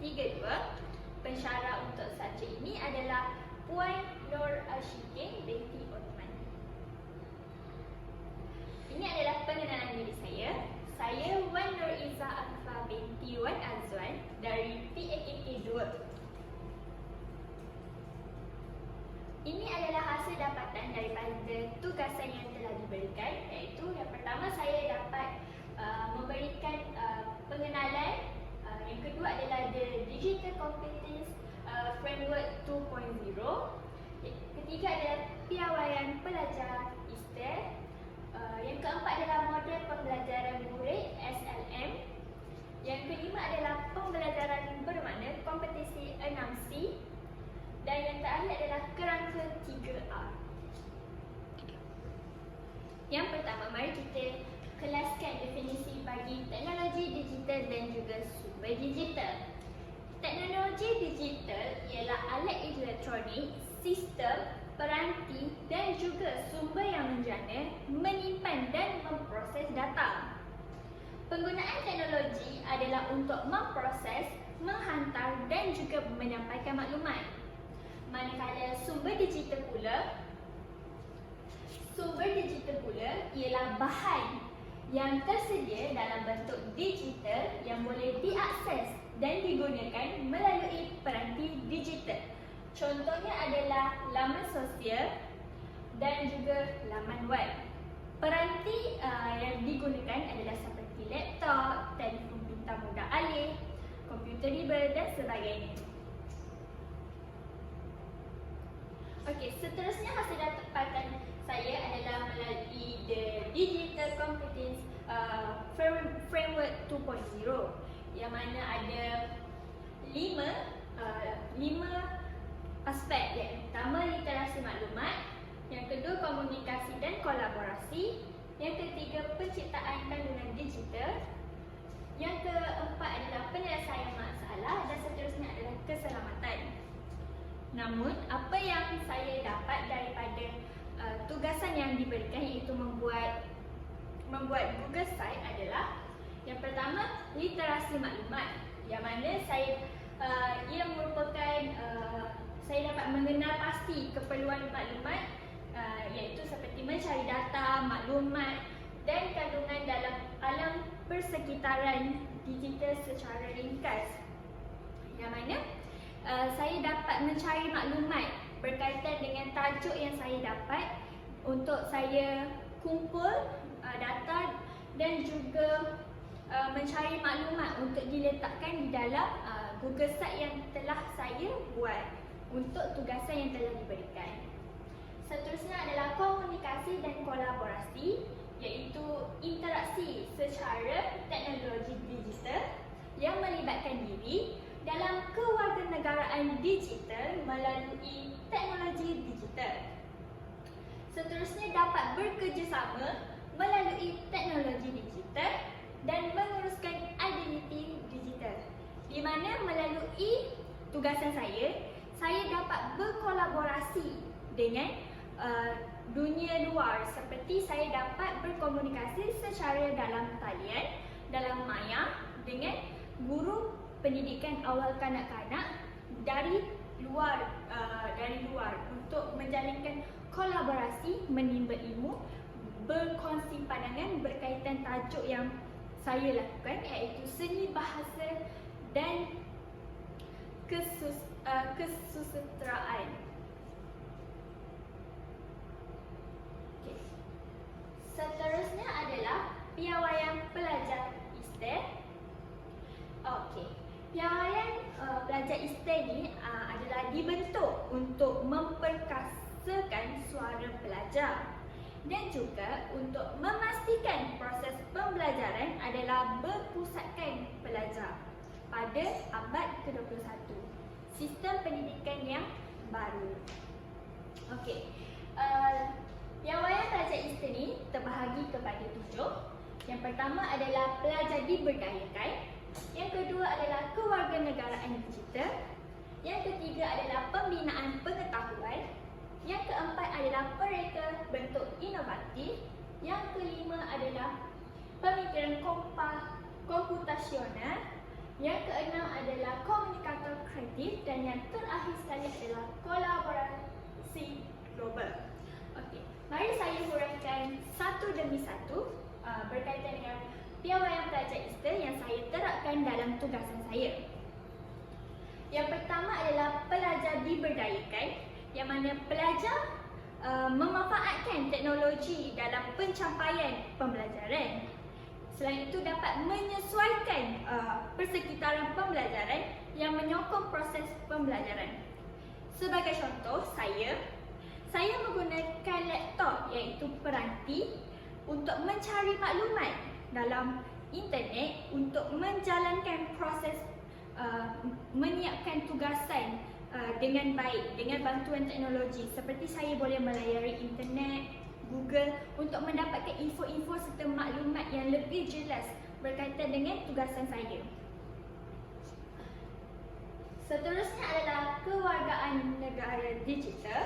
32. Pensyarah untuk subjek ini adalah Puan Nur Ashikin binti Othman. Ini adalah pengenalan diri saya. Saya Wan Nur Izzah Alfa binti Wan Azwan dari PAKK 2. Ini adalah hasil dapatan daripada tugasan yang telah diberikan, iaitu yang pertama saya dapat memberikan pengenalan, yang kedua adalah the Digital Competence Framework 2.0, ketiga adalah piawaian pelajar ISTE, yang keempat adalah model pembelajaran murid SLM, yang kelima adalah pembelajaran bermakna kompetisi 6C, dan yang terakhir adalah kerangka 3R. Yang pertama, mari kita kelaskan definisi bagi teknologi digital dan juga sumber digital. Teknologi digital ialah alat elektronik, sistem, peranti dan juga sumber yang menjana, menyimpan dan memproses data. Penggunaan teknologi adalah untuk memproses, menghantar dan juga menyampaikan maklumat. Manakala sumber digital pula ialah bahan yang tersedia dalam bentuk digital yang boleh diakses dan digunakan melalui peranti digital. Contohnya adalah laman sosial dan juga laman web. Peranti yang digunakan adalah seperti laptop, telefon pintar mudah alih, komputer riba dan sebagainya. Okey, seterusnya hasil dapatan saya adalah melalui the Digital Competence Framework 2.0, yang mana ada 5 aspek. Yang pertama, literasi maklumat, yang kedua, komunikasi dan kolaborasi, yang ketiga, penciptaan kandungan digital, yang keempat adalah penyelesaian masalah, dan seterusnya adalah keselamatan. Namun, apa yang saya dapat daripada tugasan yang diberikan, iaitu membuat Google Site, adalah yang pertama, literasi maklumat, yang mana ia merupakan saya dapat mengenal pasti keperluan maklumat, iaitu seperti mencari data, maklumat dan kandungan dalam alam persekitaran digital secara ringkas, yang mana saya dapat mencari maklumat berkaitan dengan tajuk yang saya dapat untuk saya kumpul data dan juga mencari maklumat untuk diletakkan di dalam Google Site yang telah saya buat untuk tugasan yang telah diberikan. Seterusnya adalah komunikasi dan kolaborasi, iaitu interaksi secara teknologi digital yang melibatkan diri dalam kewarganegaraan digital melalui teknologi digital. Seterusnya dapat bekerjasama melalui teknologi digital dan menguruskan identiti digital, di mana melalui tugasan saya dapat berkolaborasi dengan dunia luar, seperti saya dapat berkomunikasi secara dalam talian, dalam maya dengan guru pendidikan awal kanak-kanak dari luar untuk menjalinkan kolaborasi, menimba ilmu, berkongsi pandangan berkaitan tajuk yang saya lakukan, iaitu seni bahasa dan kesusastraan. Okay. Seterusnya adalah piawaian pelajar ISTE. Okey. Piawaian pelajar ISTE ni adalah dibentuk untuk memperkasakan suara pelajar dan juga untuk memastikan proses pembelajaran adalah berpusatkan pelajar pada abad ke-21, sistem pendidikan yang baru. Okey. Piawaian pelajar ISTE ni terbahagi kepada 7. Yang pertama adalah pelajar diberdayakan. Yang kedua adalah kewarganegaraan digital. Yang ketiga adalah pembinaan pengetahuan. Yang keempat adalah pereka bentuk inovatif. Yang kelima adalah pemikiran komputasional. Yang keenam adalah komunikator kreatif dan yang terakhir sekali adalah kolaborasi global. Okey, mari saya huraikan satu demi satu berkaitan dengan piawaian pelajar Easter yang saya terapkan dalam tugasan saya. Yang pertama adalah pelajar diberdayakan, yang mana pelajar memanfaatkan teknologi dalam pencapaian pembelajaran. Selain itu dapat menyesuaikan persekitaran pembelajaran yang menyokong proses pembelajaran. Sebagai contoh, saya menggunakan laptop iaitu peranti untuk mencari maklumat dalam internet untuk menjalankan proses menyiapkan tugasan dengan baik dengan bantuan teknologi, seperti saya boleh melayari internet, Google untuk mendapatkan info-info serta maklumat yang lebih jelas berkaitan dengan tugasan saya. Seterusnya adalah kewargaan negara digital,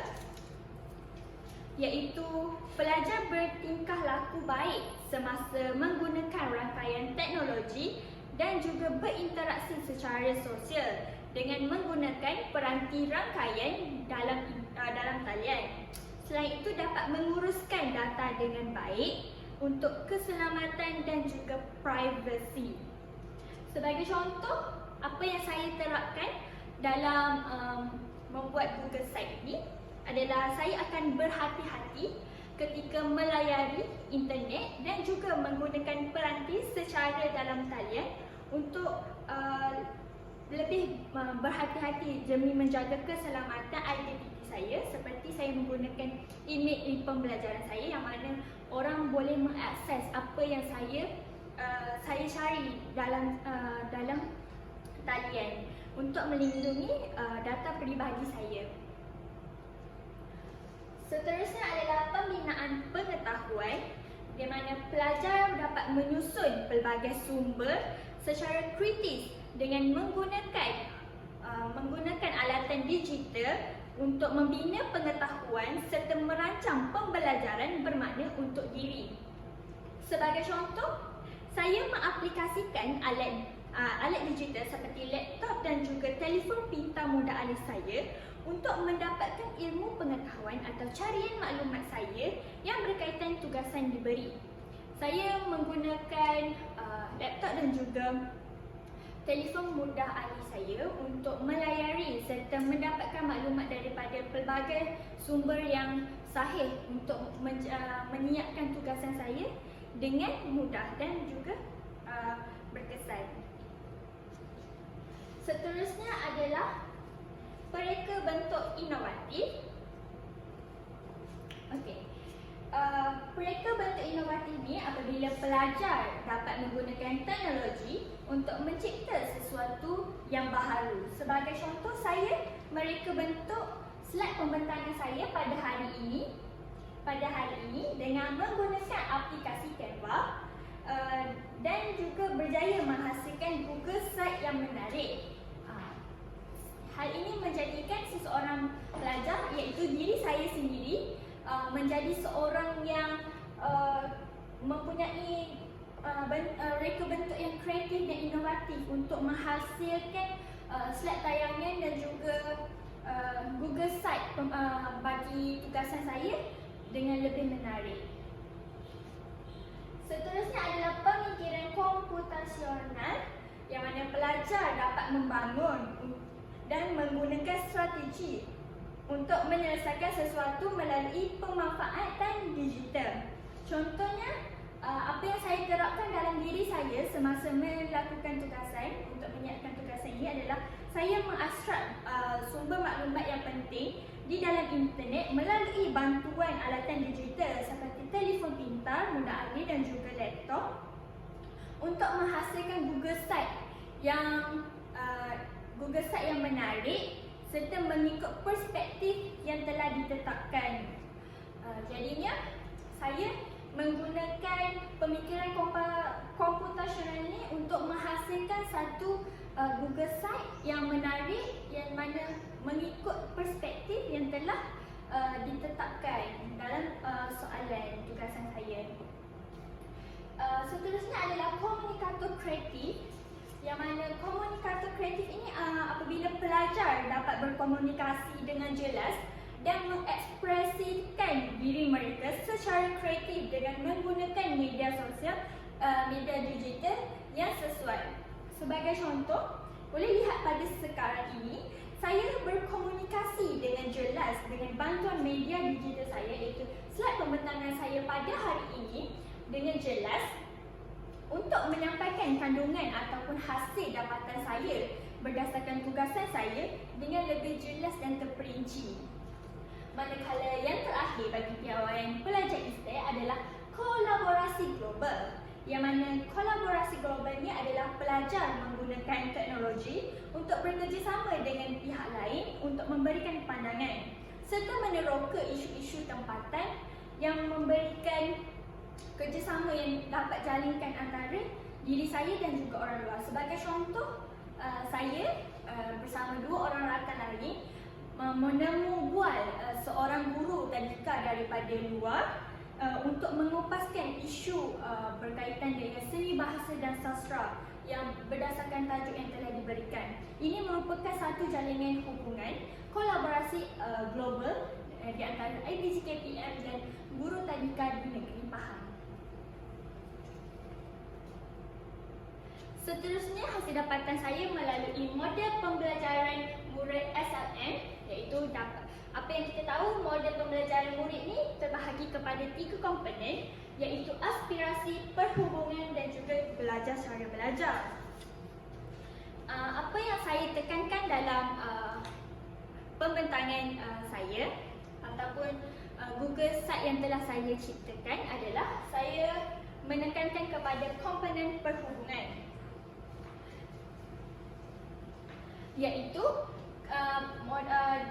iaitu pelajar bertingkah laku baik semasa menggunakan rangkaian teknologi dan juga berinteraksi secara sosial dengan menggunakan peranti rangkaian dalam talian. Selain itu dapat menguruskan data dengan baik untuk keselamatan dan juga privasi. Sebagai contoh, apa yang saya terapkan dalam membuat Google Site ini adalah saya akan berhati-hati ketika melayari internet dan juga menggunakan peranti secara dalam talian untuk lebih berhati-hati demi menjaga keselamatan identiti saya, seperti saya menggunakan email pembelajaran saya yang mana orang boleh mengakses apa yang saya cari dalam talian untuk melindungi data peribadi saya. Seterusnya adalah pembinaan pengetahuan, di mana pelajar dapat menyusun pelbagai sumber secara kritis dengan menggunakan alatan digital untuk membina pengetahuan serta merancang pembelajaran bermakna untuk diri. Sebagai contoh, saya mengaplikasikan alat digital seperti laptop dan juga telefon pintar muda alih saya untuk mendapatkan ilmu pengetahuan atau carian maklumat saya yang berkaitan tugasan diberi. Saya menggunakan laptop dan juga telefon mudah alih saya untuk melayari serta mendapatkan maklumat daripada pelbagai sumber yang sahih untuk menyiapkan tugasan saya dengan mudah dan juga berkesan. Seterusnya adalah pereka bentuk inovatif. Okey. Pereka bentuk inovatif ni apabila pelajar dapat menggunakan teknologi untuk mencipta sesuatu yang baharu. Sebagai contoh, saya mereka bentuk slide pembentangan saya pada hari ini dengan menggunakan aplikasi Canva dan juga berjaya menghasilkan Google Site yang menarik. Hal ini menjadikan seseorang pelajar, iaitu diri saya sendiri, menjadi seorang yang mempunyai reka bentuk yang kreatif dan inovatif untuk menghasilkan slide tayangan dan juga Google Site bagi tugasan saya dengan lebih menarik. Seterusnya adalah pemikiran komputasional, yang mana pelajar dapat membangun dan menggunakan strategi untuk menyelesaikan sesuatu melalui pemanfaatan digital. Contohnya, apa yang saya terapkan dalam diri saya semasa melakukan tugasan untuk menyiapkan tugasan ini adalah saya mengekstrak sumber maklumat yang penting di dalam internet melalui bantuan alatan digital seperti telefon pintar, mudah alih dan juga laptop untuk menghasilkan Google Site yang menarik serta mengikut perspektif yang telah ditetapkan. Jadinya saya menggunakan pemikiran komputasional ini untuk menghasilkan satu Google Site yang menarik, yang mana mengikut perspektif yang telah ditetapkan dalam soalan tugasan saya. Seterusnya adalah komunikator kreatif, yang mana pelajar dapat berkomunikasi dengan jelas dan mengekspresikan diri mereka secara kreatif dengan menggunakan media sosial, media digital yang sesuai. Sebagai contoh, boleh lihat pada sekarang ini, saya berkomunikasi dengan jelas dengan bantuan media digital saya, iaitu slide pembentangan saya pada hari ini dengan jelas untuk menyampaikan kandungan ataupun hasil dapatan saya berdasarkan tugasan saya dengan lebih jelas dan terperinci. Manakala yang terakhir bagi piawaian pelajar ISTE adalah kolaborasi global, yang mana kolaborasi global ini adalah pelajar menggunakan teknologi untuk bekerjasama dengan pihak lain untuk memberikan pandangan serta meneroka isu-isu tempatan yang memberikan kerjasama yang dapat jalinkan antara diri saya dan juga orang luar. Sebagai contoh, saya bersama dua orang rakan lain menemu bual seorang guru tadika daripada luar untuk mengupaskan isu berkaitan dengan seni bahasa dan sastra yang berdasarkan tajuk yang telah diberikan. Ini merupakan satu jalinan hubungan kolaborasi global di antara IBC-KPM dan guru tadika di negeri Pahang. Seterusnya, hasil dapatan saya melalui model pembelajaran murid SLM, iaitu apa yang kita tahu, model pembelajaran murid ini terbahagi kepada 3 komponen, iaitu aspirasi, perhubungan dan juga belajar secara belajar. Apa yang saya tekankan dalam pembentangan saya ataupun Google Site yang telah saya ciptakan adalah saya menekankan kepada komponen perhubungan, iaitu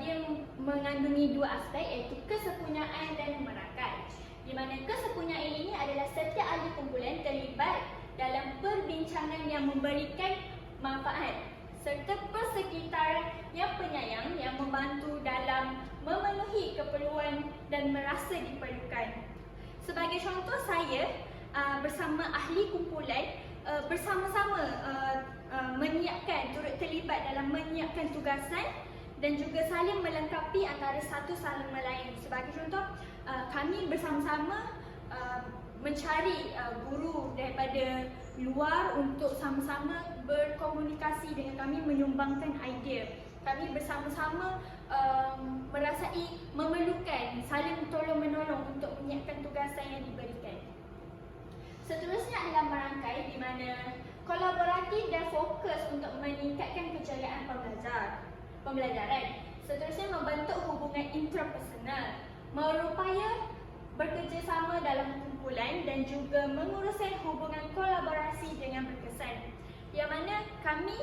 dia mengandungi 2 aspek, iaitu kesepunyaan dan merakai. Di mana kesepunyaan ini adalah setiap ahli kumpulan terlibat dalam perbincangan yang memberikan manfaat serta persekitaran yang penyayang yang membantu dalam memenuhi keperluan dan merasa diperlukan. Sebagai contoh, saya bersama ahli kumpulan bersama-sama menyiapkan, turut terlibat dalam menyiapkan tugasan dan juga saling melengkapi antara satu sama lain. Sebagai contoh, kami bersama-sama mencari guru daripada luar untuk sama-sama berkomunikasi dengan kami, menyumbangkan idea. Kami bersama-sama merasai memerlukan saling tolong-menolong untuk menyiapkan tugasan yang diberikan. Seterusnya adalah merangkai, di mana kolaboratif dan fokus untuk meningkatkan kejayaan pembelajaran. Seterusnya membentuk hubungan interpersonal, berupaya bekerjasama dalam kumpulan dan juga menguruskan hubungan kolaborasi dengan berkesan. Yang mana kami,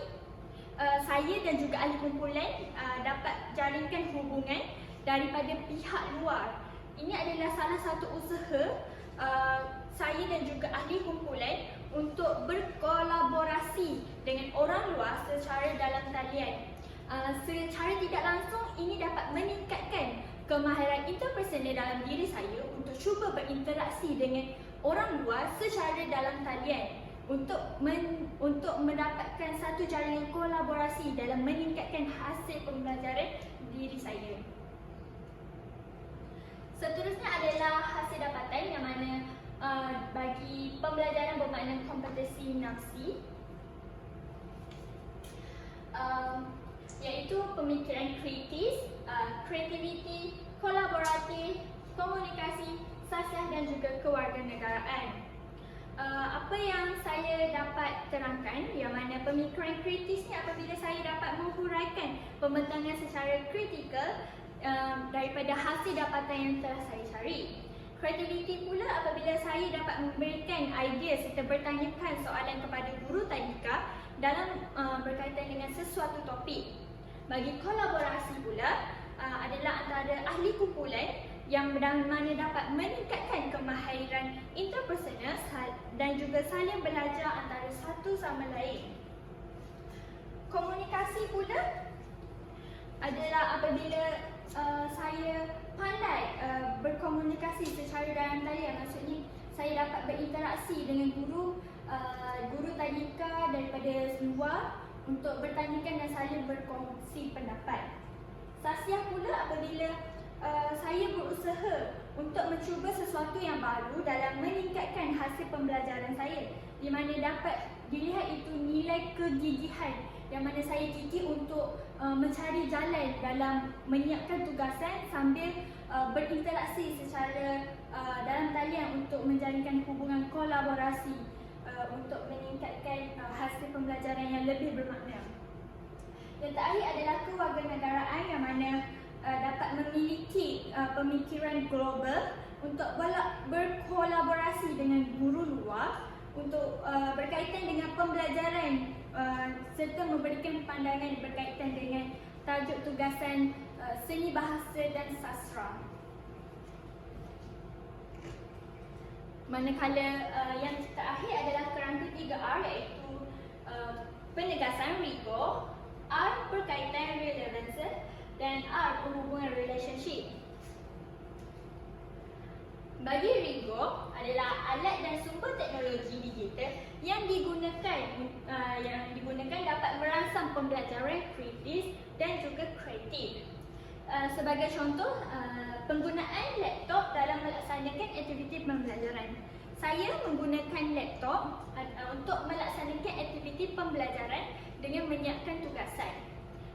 saya dan juga ahli kumpulan dapat jalinkan hubungan daripada pihak luar. Ini adalah salah satu usaha saya dan juga ahli kumpulan untuk berkolaborasi dengan orang luar secara dalam talian. Secara tidak langsung, ini dapat meningkatkan kemahiran interpersonal dalam diri saya untuk cuba berinteraksi dengan orang luar secara dalam talian untuk mendapatkan satu jalinan kolaborasi dalam meningkatkan hasil pembelajaran diri saya. Seterusnya adalah hasil dapatan, yang mana bagi pembelajaran bermakna kompetensi nafsi, iaitu pemikiran kritis, kreativiti, kolaboratif, komunikasi, sasiah dan juga kewarganegaraan. Apa yang saya dapat terangkan, yang mana pemikiran kritis ni apabila saya dapat menghuraikan pembentangan secara kritikal daripada hasil dapatan yang telah saya cari. Kreativiti pula apabila saya dapat memberikan idea serta bertanyakan soalan kepada guru tadika dalam berkaitan dengan sesuatu topik. Bagi kolaborasi pula adalah antara ahli kumpulan yang mana dapat meningkatkan kemahiran interpersonal dan juga saling belajar antara satu sama lain. Komunikasi pula adalah apabila saya pandai berkomunikasi secara dalam talian, maksudnya saya dapat berinteraksi dengan guru tadika daripada luar untuk bertandingkan dan saling berkongsi pendapat. Sasiah pula apabila saya berusaha untuk mencuba sesuatu yang baru dalam meningkatkan hasil pembelajaran saya, di mana dapat dilihat itu nilai kegigihan yang mana saya gigih untuk mencari jalan dalam menyiapkan tugasan sambil berinteraksi secara dalam talian untuk menjalinkan hubungan kolaborasi untuk meningkatkan hasil pembelajaran yang lebih bermakna. Yang terakhir adalah kewarganegaraan yang mana dapat memiliki pemikiran global untuk berkolaborasi dengan guru luar untuk berkaitan dengan pembelajaran serta memberikan pandangan berkaitan dengan tajuk tugasan seni bahasa dan sastra. Manakala yang terakhir adalah kerangka 3R, iaitu penegasan rigor, R berkaitan relevance dan R berhubungan relationship. Bagi rigor adalah alat dan sumber teknologi digital yang digunakan dapat merangsang pembelajaran kritis dan juga kreatif. Sebagai contoh, penggunaan laptop dalam melaksanakan aktiviti pembelajaran. Saya menggunakan laptop untuk melaksanakan aktiviti pembelajaran dengan menyiapkan tugasan.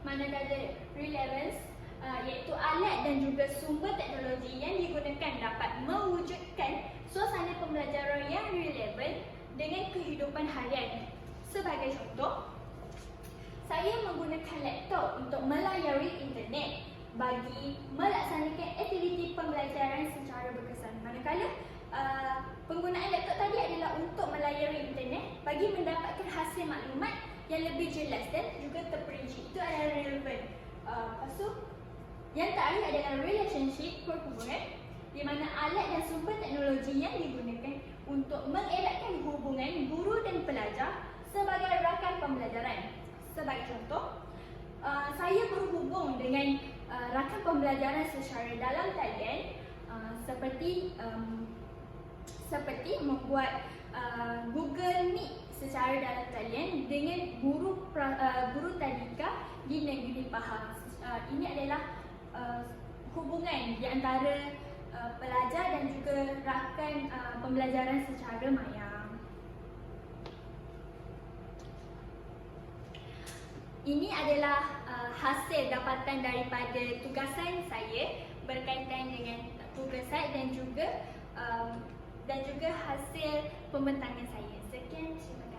Manakala relevance iaitu alat dan juga sumber teknologi yang digunakan dapat mewujudkan suasana pembelajaran yang relevan dengan kehidupan harian. Sebagai contoh, saya menggunakan laptop untuk melayari internet bagi melaksanakan aktiviti pembelajaran secara berkesan. Manakala penggunaan laptop tadi adalah untuk melayari internet bagi mendapatkan hasil maklumat yang lebih jelas dan juga terperinci. Itu adalah relevan. Lepas tu, yang terakhir adalah relationship, perhubungan, di mana alat dan sumber teknologi yang digunakan untuk mengeratkan hubungan guru dan pelajar sebagai rakan pembelajaran. Sebagai contoh, saya berhubung dengan rakan pembelajaran secara dalam talian seperti membuat Google Meet secara dalam talian dengan guru tadika di negeri Pahang. Ini adalah hubungan di antara pelajar dan juga rakan pembelajaran secara maya. Ini adalah hasil dapatan daripada tugasan saya berkaitan dengan tugas saya dan juga hasil pembentangan saya. Sekian, terima kasih.